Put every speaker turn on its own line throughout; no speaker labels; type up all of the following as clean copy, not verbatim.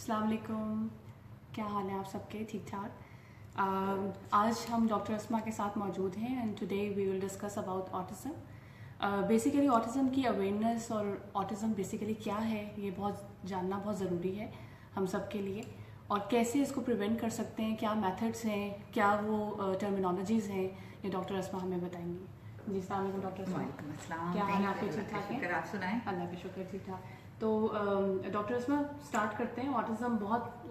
अस्सलाम वालेकुम। क्या हाल है आप सबके? ठीक ठाक। आज हम डॉक्टर अस्मा के साथ मौजूद हैं and today we will discuss about autism. Basically autism की अवेयरनेस और ऑटिज़म बेसिकली क्या है ये जानना बहुत ज़रूरी है हम सब के लिए, और कैसे इसको प्रिवेंट कर सकते हैं, क्या मेथड्स हैं, क्या वो टर्मिनोलॉजीज़ हैं, ये डॉक्टर अस्मा हमें बताएंगी। जी अस्सलाम वालेकुम डॉक्टर अस्मा।
वालेकुम अस्सलाम।
क्या हाल है आपके? ठीक ठाक हैं?
आप सुनाएं।
अल्लाह का शुक्र, ठीक ठाक। तो डॉक्टर अस्मा स्टार्ट करते हैं। ऑटिज़म बहुत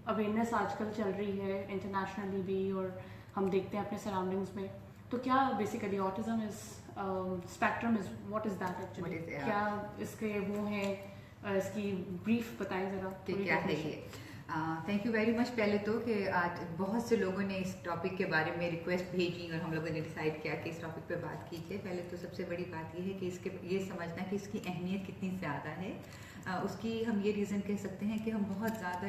अवेयरनेस आजकल चल रही है इंटरनेशनली भी, और हम देखते हैं अपने सराउंडिंग्स में। तो क्या basically autism is spectrum is what is that actually? क्या इसके वो हैं, इसकी ब्रीफ बताएं ज़रा
कि क्या है ये। Thank you very much. पहले तो कि आज बहुत से लोगों ने इस टॉपिक के बारे में रिक्वेस्ट भेजी और हम लोगों ने डिसाइड किया कि इस टॉपिक पे बात की जाए। पहले तो सबसे बड़ी बात ये है कि ये समझना कि इसकी अहमियत कितनी ज़्यादा है। उसकी हम ये रीज़न कह सकते हैं कि हम बहुत ज़्यादा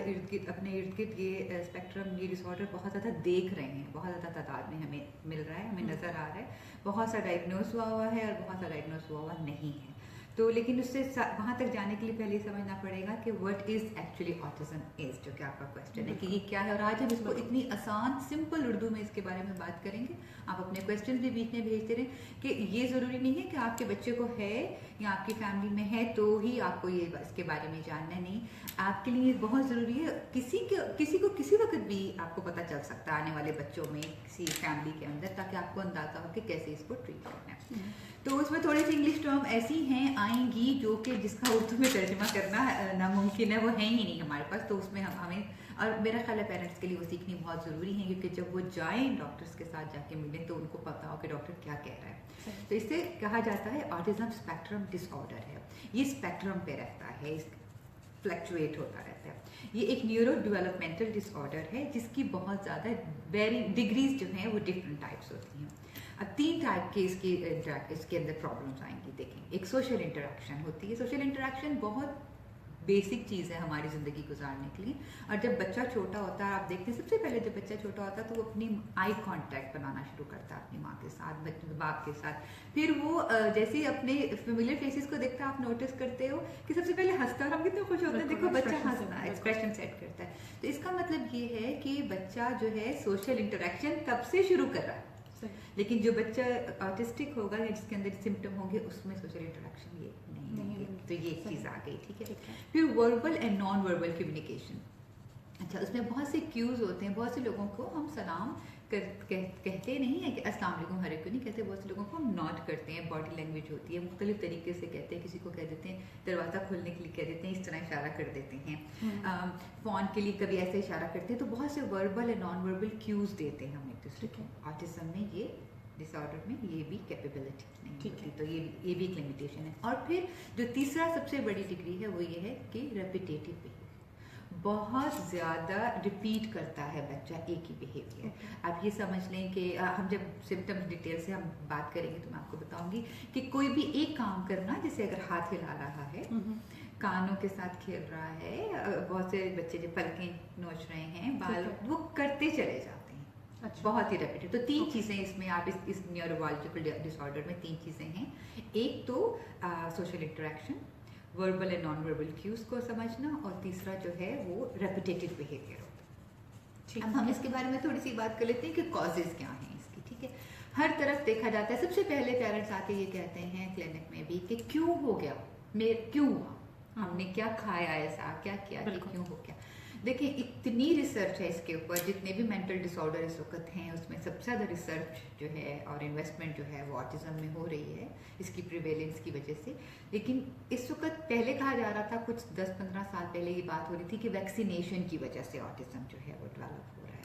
अपने इर्द गिर्द ये स्पेक्ट्रम, ये डिसऑर्डर बहुत ज़्यादा देख रहे हैं, बहुत ज़्यादा तादाद में हमें मिल रहा है, हमें नज़र आ रहा है। बहुत सा डायग्नोस हुआ है और बहुत सा डायग्नोस हुआ नहीं है। तो लेकिन उससे वहाँ तक जाने के लिए पहले समझना पड़ेगा कि what is actually autism is, जो कि आपका क्वेश्चन है कि ये क्या है। और आज हम इसको इतनी आसान सिंपल उर्दू में इसके बारे में बात करेंगे। आप अपने क्वेश्चन भी बीच में भेजते रहें कि ये ज़रूरी नहीं है कि आपके बच्चे को है या आपकी फैमिली में है तो ही आपको ये इसके बारे में जानना नहीं। आपके लिए बहुत ज़रूरी है, किसी को किसी वक्त भी आपको पता चल सकता है आने वाले बच्चों में, किसी फैमिली के अंदर, ताकि आपको अंदाज़ा हो कि कैसे इसको ट्रीट करना है। तो उसमें थोड़ी सी इंग्लिश टर्म ऐसी हैं आएंगी जो कि जिसका उर्दू में तर्जुमा करना नामुमकिन है, वो है ही नहीं हमारे पास। तो उसमें हमें, और मेरा ख्याल है पेरेंट्स के लिए वो सीखनी बहुत ज़रूरी है, क्योंकि जब वो जाएं डॉक्टर्स के साथ जाके मिलें तो उनको पता हो कि डॉक्टर क्या कह रहा है। तो इससे कहा जाता है ऑटिज़म स्पेक्ट्रम डिसऑर्डर है। ये स्पेक्ट्रम पे रहता है, फ्लक्चुएट होता रहता है। ये एक न्यूरो डेवलपमेंटल डिसऑर्डर है जिसकी बहुत ज़्यादा वेरी डिग्रीज जो हैं वो डिफरेंट टाइप्स होती हैं। अब 3 टाइप के इसके अंदर प्रॉब्लम्स आएंगी। देखें, एक सोशल इंटरेक्शन होती है। सोशल इंटरेक्शन बहुत बेसिक चीज़ है हमारी ज़िंदगी गुजारने के लिए। और जब बच्चा छोटा होता है, आप देखते हैं सबसे पहले जब बच्चा छोटा होता है तो वो अपनी आई कांटेक्ट बनाना शुरू करता है अपनी माँ के साथ, बाप के साथ। फिर वो जैसे ही अपने फेमिलियर फेसेस को देखता है, आप नोटिस करते हो कि सबसे पहले हंसता है और हम कितने खुश होते हैं, देखो बच्चा हंसना, एक्सप्रेशन सेट करता है। तो इसका मतलब ये है कि बच्चा जो है सोशल इंटरेक्शन तब से शुरू कर रहा है। लेकिन जो बच्चा ऑटिस्टिक होगा या जिसके अंदर सिम्टम होंगे उसमें सोशल इंटरेक्शन ये नहीं है। तो ये एक चीज़ आ गई, ठीक है। फिर verbal and non verbal communication. अच्छा, उसमें बहुत से क्यूज होते हैं। बहुत से लोगों को हम सलाम कहते नहीं है कि अस्सलाम वालेकुम, हर एक को नहीं कहते। बहुत से लोगों को हम नॉट करते हैं, बॉडी लैंग्वेज होती है, मुख्तलिफ तरीके से कहते हैं। किसी को कह देते हैं दरवाज़ा खोलने के लिए कह देते हैं, इस तरह इशारा कर देते हैं। फ़ोन के लिए कभी ऐसे इशारा करते हैं। तो बहुत से verbal and non verbal cues देते हैं हम एक दूसरे को। ऑटिज़म में ये डिसऑर्डर में ये भी कैपेबिलिटी नहीं होती, तो ये भी एक लिमिटेशन है। और फिर जो तीसरा सबसे बड़ी डिग्री है वो ये है कि रेपिटेटिव बिहेवियर, बहुत ज़्यादा रिपीट करता है बच्चा एक ही बिहेवियर। आप ये समझ लें कि हम जब सिम्टम्स डिटेल से हम बात करेंगे तो मैं आपको बताऊंगी कि कोई भी एक काम करना, जैसे अगर हाथ हिला रहा है, कानों के साथ खेल रहा है, बहुत से बच्चे जो पलकें नोच रहे हैं, बाल, वो करते चले जाते हैं। अच्छा। बहुत ही रेपिटेटिव। तो 3 चीज़ें इसमें आप इस न्यूरोलॉजिकल डिसऑर्डर में 3 चीज़ें हैं। एक तो social interaction, verbal and non verbal cues को समझना, और तीसरा जो है वो रेपिटेटिव बिहेवियर होता है। अब हम इसके बारे में थोड़ी सी बात कर लेते हैं कि कॉजेज क्या हैं इसकी, ठीक है। हर तरफ देखा जाता है, सबसे पहले पेरेंट्स आके ये कहते हैं क्लिनिक में भी कि क्यों हो गया, क्यों हुआ, हमने क्या खाया ऐसा, क्या किया कि क्यों हो गया। देखिए, इतनी रिसर्च है इसके ऊपर, जितने भी मेंटल डिसऑर्डर इस वक्त हैं उसमें सबसे ज़्यादा रिसर्च जो है और इन्वेस्टमेंट जो है वो ऑटिज़म में हो रही है, इसकी प्रिवेलेंस की वजह से। लेकिन इस वक्त पहले कहा जा रहा था, कुछ 10-15 साल पहले ये बात हो रही थी कि वैक्सीनेशन की वजह से ऑटिज़म जो है वो डेवलप हो रहा है।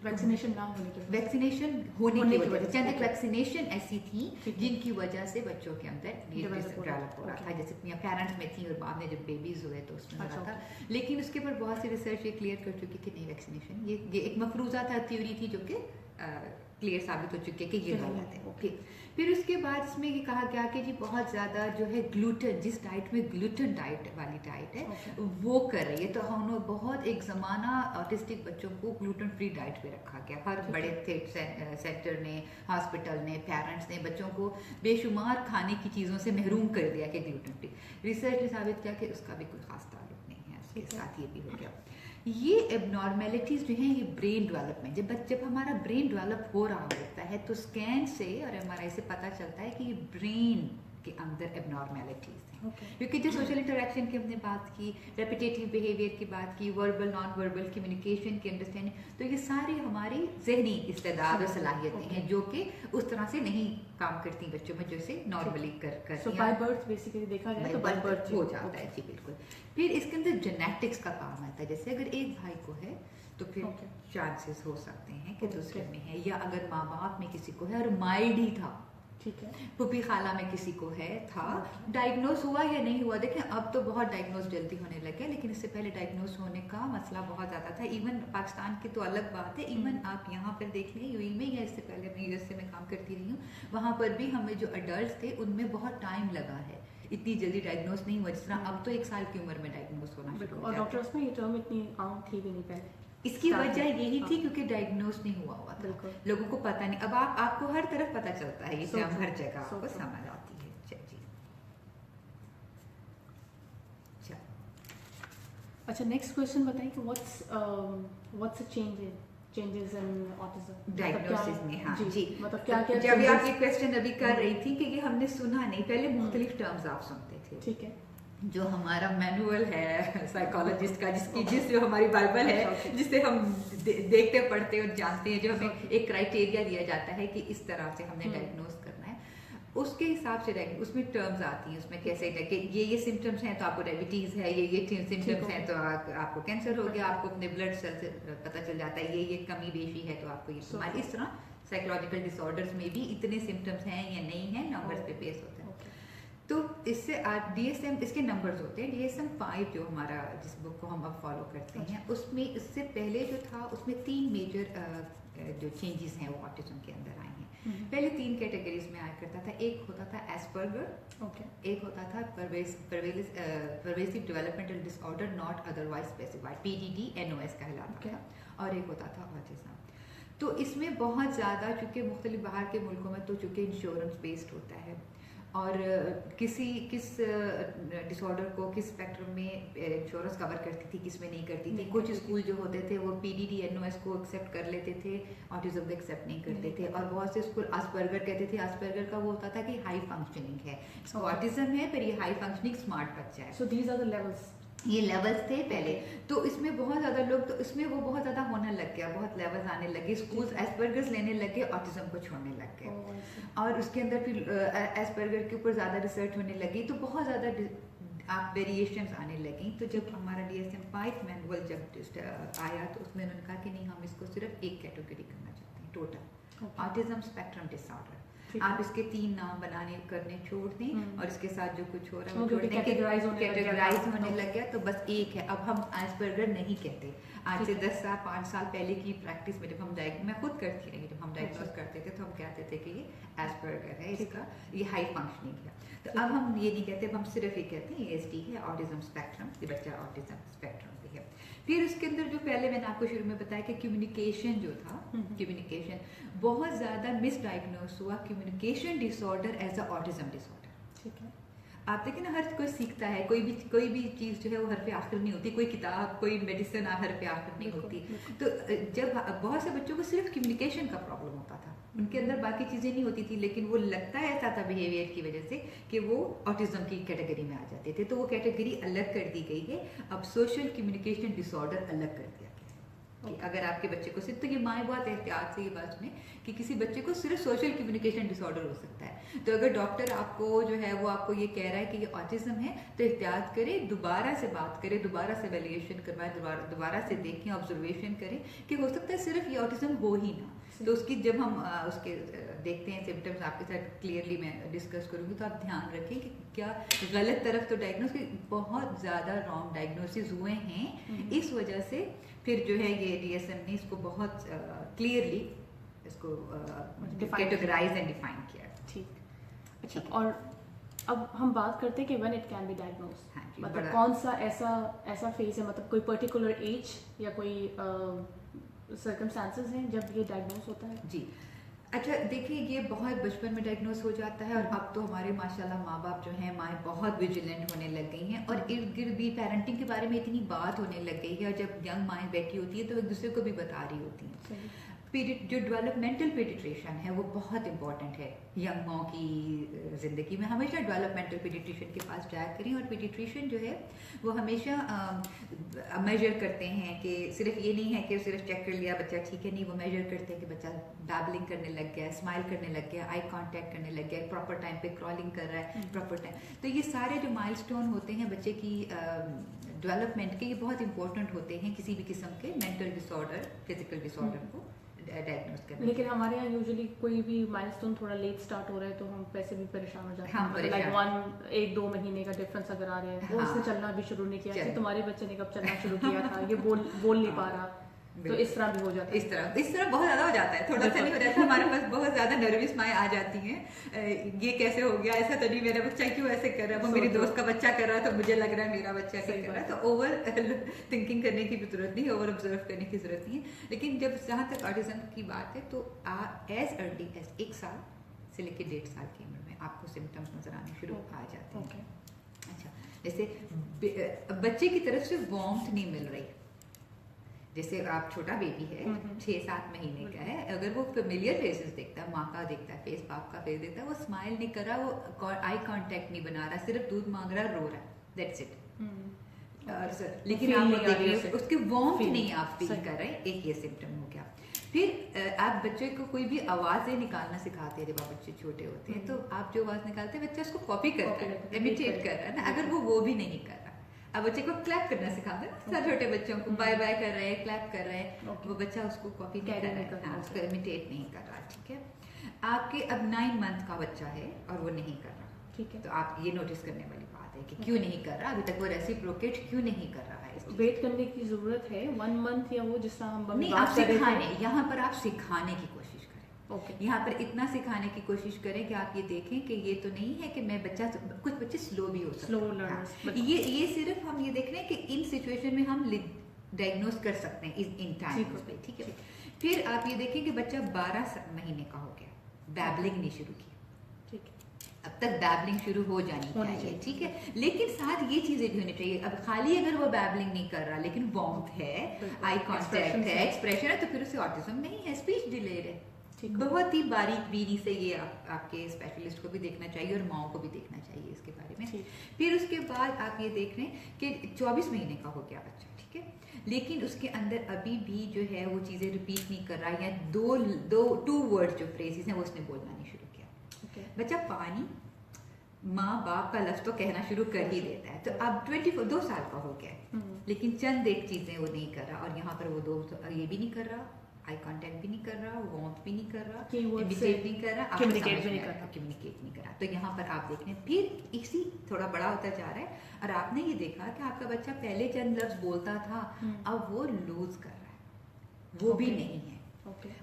वैक्सीनेशन ना होने की
वैक्सीनेशन होने की वजह से, चंद वैक्सीनेशन ऐसी थी जिनकी वजह से बच्चों के अंदर डेवलप हो रहा था। जैसे पेरेंट्स में थी और बाद में जब बेबीज हुए तो उसमें हो रहा था। लेकिन उसके ऊपर बहुत सी रिसर्च ये क्लियर कर चुकी कि नहीं, वैक्सीनेशन ये एक मफरूजा था, थ्योरी थी जो कि क्लियर साबित हो चुकी है कि ये गलत है। ओके, फिर उसके बाद इसमें ये कहा गया कि जी बहुत ज़्यादा जो है ग्लूटेन, जिस डाइट में ग्लूटेन डाइट वाली डाइट है वो कर रही है। तो हम लोग बहुत एक ज़माना ऑटिस्टिक बच्चों को ग्लूटेन फ्री डाइट पे रखा गया। हर बड़े सेक्टर ने, हॉस्पिटल ने, पेरेंट्स ने बच्चों को बेशुमार खाने की चीज़ों से महरूम कर दिया कि ग्लूटेन फ्री। रिसर्च ने साबित किया कि उसका भी कोई खास ताल्लुक नहीं है। उसके साथ ये भी हो गया। ये एबनॉर्मेलिटीज जो हैं ये ब्रेन डेवलपमेंट, जब हमारा ब्रेन डेवलप हो रहा होता है तो स्कैन से और एमआरआई से पता चलता है कि ये ब्रेन के अंदर एबनॉर्मेलिटीज हैं। क्योंकि जो सोशल इंटरेक्शन की हमने बात की, रेपिटेटिव बिहेवियर की बात की, वर्बल नॉन वर्बल कम्युनिकेशन की अंडरस्टैंडिंग, तो ये सारी हमारी जहनी इस्तेदाद और सलाहियतें हैं जो कि उस तरह से नहीं काम करती बच्चों में जैसे नॉर्मली करती
हैं। बाय बर्थ बेसिकली देखा जाए तो बाय बर्थ
हो जाता है। जी बिल्कुल। फिर इसके अंदर जेनेटिक्स का काम आता है, जैसे अगर एक भाई को है तो फिर चांसेस हो सकते हैं कि दूसरे में है, या अगर माँ बाप में किसी को है और माइल्ड ही था,
ठीक है,
पुपी खाला में किसी को है था, डायग्नोज हुआ या नहीं हुआ, देखें अब तो बहुत डायग्नोज जल्दी होने लगे, लेकिन इससे पहले डायग्नोज होने का मसला बहुत ज़्यादा था। इवन पाकिस्तान की तो अलग बात है, इवन आप यहाँ पर देख लें यूएई में, या इससे पहले मैं यूएसए में काम करती रही हूँ, वहाँ पर भी हमें जो अडल्ट थे उनमें बहुत टाइम लगा है, इतनी जल्दी डायग्नोज नहीं हुआ, जिस तरह अब तो 1 साल की उम्र में डायग्नोज होना शुरू हो
और डॉक्टर्स में ये टर्म इतनी आम थी भी नहीं पहले।
इसकी वजह यही थी क्योंकि डायग्नोज नहीं हुआ था, लोगों को पता नहीं। अब आपको हर तरफ पता चलता है, ये टर्म हर जगह आपको समझ आती है। जी
अच्छा, नेक्स्ट क्वेश्चन बताइए कि what's the changes in autism
diagnosis में। हाँ जी,
मतलब क्या क्या
जब आप ये क्वेश्चन अभी कर रही थी कि ये हमने सुना नहीं, पहले मुख्तलिफ टर्म्स आप सुनते थे,
ठीक है,
जो हमारा मैनुअल है साइकोलॉजिस्ट का, जो हमारी बाइबल है, जिसे हम देखते पढ़ते और जानते हैं, जो हमें एक क्राइटेरिया दिया जाता है कि इस तरह से हमने डायग्नोज करना है, उसके हिसाब से उसमें टर्म्स आती हैं, उसमें कैसे कि ये सिम्टम्स हैं तो आपको डायबिटीज है, ये सिम्टम्स हैं तो आपको कैंसर हो गया, आपको अपने ब्लड सेल से पता चल जाता है, ये कमी बेशी है तो आपको ये बीमारी। इस तरह साइकोलॉजिकल डिसऑर्डर्स में भी इतने सिम्टम्स हैं या नहीं है, नंबर्स पे बेस होता है। तो इससे DSM, इसके नंबर्स होते हैं। DSM 5 जो हमारा, जिस बुक को हम अब फॉलो करते हैं, उसमें इससे पहले जो था उसमें 3 मेजर जो चेंजेस हैं वो ऑटिज्म के अंदर आए हैं। पहले 3 कैटेगरीज में आया करता था। एक होता था एस्पर्गर, एक होता था pervasive developmental disorder not otherwise specified, PDD NOS कहलाता था, और एक होता था ऑटिज्म। तो इसमें बहुत ज़्यादा, चूँकि मुख्तलिफ बाहर के मुल्कों में तो चूँकि इंश्योरेंस बेस्ड होता है, और किस डिसऑर्डर को किस स्पेक्ट्रम में इंश्योरेंस कवर करती थी, किस में नहीं करती थी। कुछ स्कूल जो होते थे वो PDD NOS को एक्सेप्ट कर लेते थे, ऑटिज्म को एक्सेप्ट नहीं करते थे, और बहुत से स्कूल आस्पर्गर कहते थे। आस्पर्गर का वो होता था कि हाई फंक्शनिंग है, इसको ऑटिज्म है, पर ये हाई फंक्शनिंग स्मार्ट बच्चा है।
So these are the levels,
ये लेवल्स थे पहले। तो इसमें बहुत ज़्यादा लोग, तो इसमें वो बहुत ज़्यादा होने लग गया, बहुत लेवल्स आने लगे, स्कूल्स एस्पर्गर्स लेने लगे, ऑटिज्म को छोड़ने लग गए, और उसके अंदर फिर एस्पर्गर के ऊपर ज़्यादा रिसर्च होने लगी, तो बहुत ज़्यादा आप वेरिएशंस आने लगी। तो जब हमारा DSM 5 मैनुअल जब आया तो उसमें उन्होंने कहा कि नहीं, हम इसको सिर्फ एक कैटेगरी करना चाहते हैं, टोटल ऑटिज्म स्पेक्ट्रम डिसऑर्डर। आप इसके 3 नाम करने छोड़ दें, और इसके साथ जो कुछ हो रहा है वो छोड़ दें, कैटेगराइज होने लग गया, तो बस एक है। अब हम एस्पर्गर नहीं कहते। आज से 10 साल 5 साल पहले की प्रैक्टिस में जब हम मैं खुद करती रही, जब हम डायग्नोज करते थे तो हम कहते थे कि ये एस्पर्गर है, इसका ये हाई फंक्शनिंग है। तो अब हम ये नहीं कहते, अब हम सिर्फ ये कहते हैं ASD है, ऑटिज्म स्पेक्ट्रम, ये बच्चा ऑटिज्म स्पेक्ट्रम पे है। फिर उसके अंदर जो पहले मैंने आपको शुरू में बताया कि कम्युनिकेशन जो था, कम्युनिकेशन बहुत ज़्यादा मिसडायग्नोज हुआ, communication disorder as a autism disorder. ठीक है, आप देखिए ना, हर कोई सीखता है, कोई भी चीज़ जो है वो हर पे आखिर नहीं होती, कोई किताब, कोई मेडिसिन हर पे आखिर नहीं होती। तो जब बहुत से बच्चों को सिर्फ कम्युनिकेशन का प्रॉब्लम होता था, उनके अंदर बाकी चीज़ें नहीं होती थी, लेकिन वो लगता ऐसा था बिहेवियर की वजह से कि वो ऑटिज्म की कैटेगरी में आ जाते थे, तो वो कैटेगरी अलग कर दी गई है। अब सोशल कम्युनिकेशन डिसऑर्डर अलग कर दिया गया है कि अगर आपके बच्चे को सिर्फ, तो ये माएँ बहुत एहतियात से ये बात सुने कि किसी बच्चे को सिर्फ सोशल कम्युनिकेशन डिसऑर्डर हो सकता है, तो अगर डॉक्टर आपको जो है वो आपको ये कह रहा है कि ये ऑटिज्म है, तो एहतियात करें, दोबारा से बात करें, दोबारा से वैल्यूएशन करवाएं, दोबारा से देखें, ऑब्जर्वेशन करें कि हो सकता है सिर्फ ये ऑटिज्म हो ही ना। तो उसकी जब हम उसके देखते हैं सिम्टम्स, आपके साथ क्लियरली मैं डिस्कस करूँगी, तो आप ध्यान रखें कि क्या गलत तरफ तो डायग्नोस, बहुत ज़्यादा रॉन्ग डायग्नोसिस हुए हैं। इस वजह से फिर जो है ये DSM ने इसको बहुत क्लियरली इसको कैटेगराइज एंड डिफाइन किया।
ठीक, अच्छा, और अब हम बात करते हैं कि when it can be diagnose, मतलब कौन सा ऐसा फेज है, मतलब कोई पर्टिकुलर एज या कोई सर्कमस्टांसेस हैं जब ये डायग्नोज होता है?
जी, अच्छा देखिए, ये बहुत बचपन में डायग्नोस हो जाता है, और अब तो हमारे माशाल्लाह माँ बाप जो हैं, माएँ बहुत विजिलेंट होने लग गई हैं, और इर्द गिर्द भी पेरेंटिंग के बारे में इतनी बात होने लग गई है, और जब यंग माएँ बैठी होती है तो एक दूसरे को भी बता रही होती हैं। जो डेवलपमेंटल पीडियाट्रिशियन है वो बहुत इंपॉर्टेंट है यंग माँ की ज़िंदगी में। हमेशा डेवलपमेंटल पीडियाट्रिशियन के पास जाया करें, और पीडियाट्रिशियन जो है वो हमेशा मेजर करते हैं कि सिर्फ ये नहीं है कि सिर्फ चेक कर लिया बच्चा ठीक है, नहीं, वो मेजर करते हैं कि बच्चा बैबलिंग करने लग गया, स्माइल करने लग गया, आई कांटेक्ट करने लग गया, प्रॉपर टाइम पे क्रॉलिंग कर रहा है, प्रॉपर टाइम। तो ये सारे जो माइलस्टोन होते हैं बच्चे की डेवलपमेंट के, ये बहुत इंपॉर्टेंट होते हैं किसी भी किस्म के मेंटल डिसऑर्डर, फिजिकल डिसऑर्डर को डायग्नोस करना।
लेकिन हमारे यहाँ यूजुअली कोई भी माइलस्टोन थोड़ा लेट स्टार्ट हो रहा है तो हम वैसे भी परेशान हो जाते हैं। लाइक 1-2 महीने का डिफरेंस अगर आ रहे हैं, वो उसने चलना भी शुरू नहीं किया, तुम्हारे बच्चे ने कब चलना शुरू किया था, ये बोल नहीं पा रहा, तो इस तरह भी हो जाता है।
इस तरह बहुत ज्यादा हो जाता है, थोड़ा सा नहीं हो जाता। हमारे पास बहुत ज्यादा नर्वस माएँ आ जाती हैं, ये कैसे हो गया, ऐसा तो नहीं, मेरा बच्चा क्यों ऐसे कर रहा है, वो मेरी दोस्त का बच्चा कर रहा है तो मुझे लग रहा है मेरा बच्चा क्या कर रहा है। तो ओवर थिंकिंग करने की भी जरूरत नहीं, ओवर ऑब्जर्व करने की जरूरत नहीं है। लेकिन जब जहाँ तक ऑटिज्म की बात है तो एज अर्ली एज 1 साल से लेकर 1.5 साल की उम्र में आपको सिम्टम्स नजर आने शुरू आ जाते हैं। अच्छा, जैसे बच्चे की तरफ से वार्मथ नहीं मिल रही, जैसे आप छोटा बेबी है 6-7 महीने का है, अगर वो फेमिलियर फेसेस देखता है, माँ का देखता है फेस, बाप का फेस देखता है, वो स्माइल नहीं कर रहा, वो आई कांटेक्ट नहीं बना रहा, सिर्फ दूध मांग रहा, रो रहा है, दैट्स इट। लेकिन आप देखिए उसकी वार्मथ नहीं आप फील कर रहे, एक ये सिम्टम हो गया। फिर आप बच्चे को कोई भी आवाजें निकालना सिखाते हैं, जब आप बच्चे छोटे होते हैं तो आप जो आवाज निकालते हैं बच्चा उसको कॉपी करता है, इमिटेट कर रहा है ना। अगर वो भी नहीं कर रहा, अब बच्चे को क्लैप करना सिखाते हैं ना, छोटे बच्चों को बाय बाय कर रहे हैं, क्लैप कर रहे हैं, वो बच्चा उसको कॉपी नहीं कर रहा है, उसको इमिटेट नहीं कर रहा, ठीक है। आपके अब 9 मंथ का बच्चा है और वो नहीं कर रहा, ठीक है, तो आप ये नोटिस करने वाली बात है कि क्यों नहीं कर रहा, अभी तक वो रेसिप्रोकेट क्यों नहीं कर रहा है।
वेट करने की जरूरत है 1 मंथ या वो जिस तरह हम
नहीं, आप सिखाने, यहाँ पर आप सिखाने की कोशिश करें। यहाँ पर इतना सिखाने की कोशिश करें कि आप ये देखें कि ये तो नहीं है कि मैं बच्चा, कुछ बच्चे स्लो भी हो सकते हैं, ये सिर्फ हम ये देख रहे हैं कि इन सिचुएशन में हम डायग्नोस कर सकते हैं इन टाइम्स पे, ठीक है। फिर आप ये देखें कि बच्चा 12 महीने का हो गया, बैबलिंग नहीं शुरू की, ठीक है, अब तक बैबलिंग शुरू हो जानी चाहिए, ठीक है। लेकिन साथ ये चीजें भी होनी चाहिए, अब खाली अगर वो बैबलिंग नहीं कर रहा लेकिन वार्मथ है, आई कांटेक्ट है, एक्सप्रेशन है, तो फिर उसे ऑटिज्म नहीं है, स्पीच डिलेड है। बहुत ही बारीक बीनी से ये आपके स्पेशलिस्ट को भी देखना चाहिए और माओ को भी देखना चाहिए इसके बारे में। फिर उसके बाद आप ये देख रहे हैं कि 24 महीने का हो गया बच्चा, ठीक है, लेकिन उसके अंदर अभी भी जो है वो चीजें रिपीट नहीं कर रहा, या 2 वर्ड जो फ्रेजेस हैं वो उसने बोलना नहीं शुरू किया। बच्चा पानी, माँ बाप का लफ्ज तो कहना शुरू कर ही देता है, तो अब 2 साल का हो गया, लेकिन चंद एक चीजें वो नहीं कर रहा, और यहाँ पर वो ये भी नहीं कर रहा, आई कांटेक्ट भी नहीं कर रहा, वार्मथ भी नहीं कर रहा, इमिटेट नहीं कर रहा, कम्युनिकेट नहीं कर रहा। तो यहाँ पर आप देख रहे हैं फिर इसी थोड़ा बड़ा होता जा रहा है, और आपने ये देखा कि आपका बच्चा पहले चंद लफ्ज बोलता था, अब वो लूज कर रहा है, वो भी नहीं है।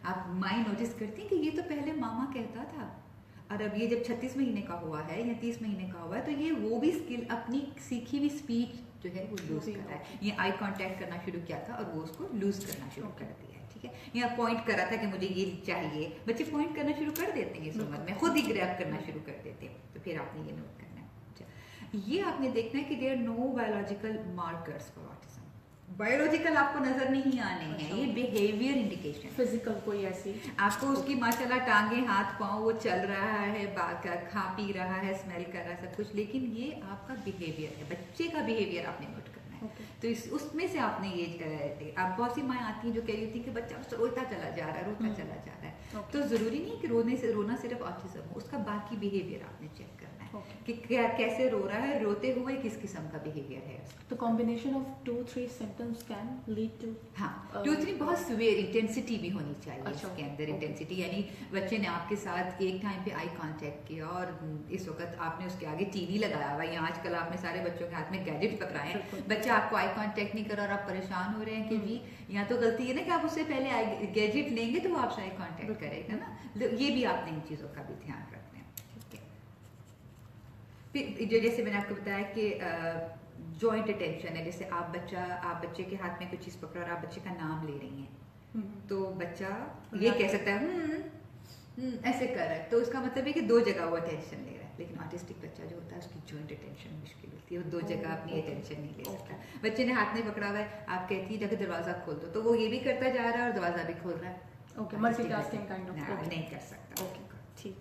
आप माइंड नोटिस करती हैं कि ये तो पहले मामा कहता था, और अब ये जब 36 महीने का हुआ है या 30 महीने का हुआ है, तो ये वो भी स्किल, अपनी सीखी हुई स्पीच जो है वो लूज कर रहा है। ये आई कांटेक्ट करना शुरू किया था और वो उसको लूज करना शुरू कर दिया है, ठीक है। या पॉइंट कर रहा था कि मुझे ये चाहिए, बच्चे पॉइंट करना शुरू कर देते हैं इस उम्र में, खुद ही ग्रैब करना शुरू कर देते हैं, तो फिर आपने ये नोट करना है। ये आपने देखना है कि there no biological markers for autism, biological आपको नजर नहीं आने हैं, ये बिहेवियर इंडिकेशन,
फिजिकल कोई ऐसी
आपको उसकी माशाल्लाह टांगे, हाथ पांव, वो चल रहा है, खा पी रहा है, स्मेल कर रहा है, सब कुछ, लेकिन ये आपका बिहेवियर है, बच्चे का बिहेवियर आपने नोट करना है। तो उसमें से आपने ये, आप बहुत सी माएँ आती हैं जो कह रही थी कि बच्चा रोता चला जा रहा है, रोता चला जा रहा है, तो जरूरी नहीं कि रोना सिर्फ ऑटिज्म हो, उसका बाकी बिहेवियर आपने चेक करना है कि कैसे रो रहा है, रोते हुए किस किस्म का बिहेवियर है।
तो combination of 2-3 symptoms can lead to,
हाँ, 2-3 बहुत सिवियर इंटेंसिटी भी होनी चाहिए इसके अंदर, इंटेंसिटी यानी बच्चे ने आपके साथ एक टाइम पे आई कांटेक्ट किया और इस वक्त आपने उसके आगे टीवी लगाया हुआ, या आजकल आपने सारे बच्चों के हाथ में गैजेट पकड़ाए हैं, बच्चा आपको आई कांटेक्ट नहीं कर रहा और आप परेशान हो रहे हैं कि जी, या तो गलती है ना कि आप उससे पहले गैजेट लेंगे तो वो आपसे आई कांटेक्ट करेगा ना, ये भी आपने इन चीजों का भी ध्यान रखना है। फिर जो जैसे मैंने आपको बताया कि जॉइंट अटेंशन है, जैसे आप बच्चे के हाथ में कुछ चीज पकड़ा और आप बच्चे का नाम ले रही हैं, तो बच्चा ये कह सकता है ऐसे कर रहा है, तो उसका मतलब है कि दो जगह वो अटेंशन ले रहा है। लेकिन ऑटिस्टिक बच्चा जो होता है उसकी जॉइंट अटेंशन मुश्किल होती है, वो दो जगह अपनी अटेंशन नहीं ले सकता। बच्चे ने हाथ नहीं पकड़ा हुआ है, आप कहती है जाकर दरवाजा खोल दो, तो वो ये भी करता जा रहा है और दरवाजा भी खोल रहा है।
Okay, multitasking kind of.
नहीं कर सकता।
ओके, ठीक।